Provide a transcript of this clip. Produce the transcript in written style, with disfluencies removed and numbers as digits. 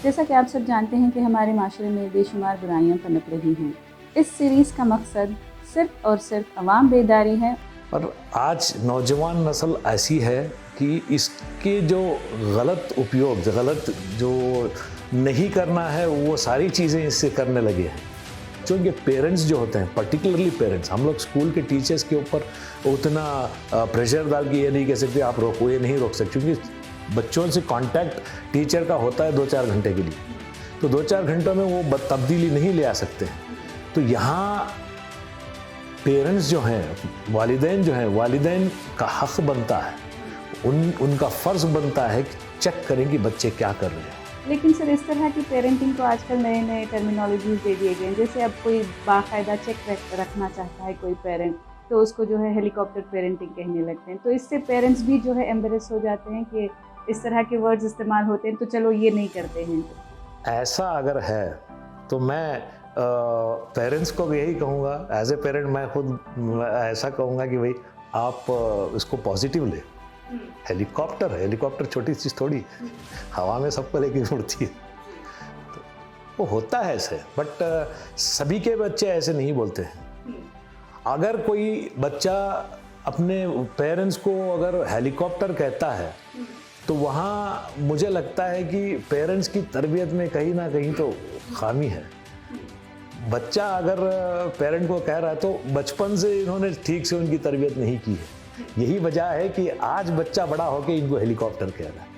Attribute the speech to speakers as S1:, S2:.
S1: जैसा कि आप सब जानते हैं कि हमारे माशरे में बेशुमार बुराइयां पनप रही हैं। इस सीरीज़ का मकसद सिर्फ़ और सिर्फ अवाम बेदारी है।
S2: और आज नौजवान नस्ल ऐसी है कि इसके जो गलत उपयोग, गलत जो नहीं करना है, वो सारी चीज़ें इससे करने लगे हैं। क्योंकि पेरेंट्स जो होते हैं, पर्टिकुलरली पेरेंट्स, हम लोग स्कूल के टीचर्स के ऊपर उतना प्रेशर डाल के ये नहीं कह सकते आप रोको, ये नहीं रोक सकते, क्योंकि बच्चों से कांटेक्ट टीचर का होता है 2-4 घंटे के लिए, तो 2-4 घंटों में वो तब्दीली नहीं ले आ सकते हैं। तो यहाँ पेरेंट्स जो हैं, वालिदैन जो हैं, वालिदैन का हक़ बनता है, उनका फ़र्ज़ बनता है कि चेक करें कि बच्चे क्या कर रहे हैं।
S1: लेकिन सर, इस तरह की पेरेंटिंग को आजकल नए नए टर्मिनोलॉजीज़ दे दिए गए हैं। जैसे अब कोई बाकायदा चेक रखना चाहता है कोई पेरेंट, तो उसको जो है हेलीकॉप्टर पेरेंटिंग कहने लगते हैं। तो इससे पेरेंट्स भी जो है एम्बेरस हो जाते हैं कि इस तरह के वर्ड्स इस्तेमाल होते हैं, तो चलो ये नहीं करते हैं।
S2: ऐसा अगर है तो मैं पेरेंट्स को भी यही कहूँगा, एज ए पेरेंट मैं खुद ऐसा कहूँगा कि भाई आप इसको पॉजिटिव ले। हेलीकॉप्टर है, हेलीकॉप्टर छोटी चीज़ थोड़ी, हवा में सबको लेके उड़ती है, तो वो होता है ऐसे। बट सभी के बच्चे ऐसे नहीं बोलते हैं। अगर कोई बच्चा अपने पेरेंट्स को अगर हेलीकॉप्टर कहता है, तो वहाँ मुझे लगता है कि पेरेंट्स की तरबियत में कहीं ना कहीं तो खामी है। बच्चा अगर पेरेंट को कह रहा है तो बचपन से इन्होंने ठीक से उनकी तरबियत नहीं की है। यही वजह है कि आज बच्चा बड़ा होकर इनको हेलीकॉप्टर कह रहा है।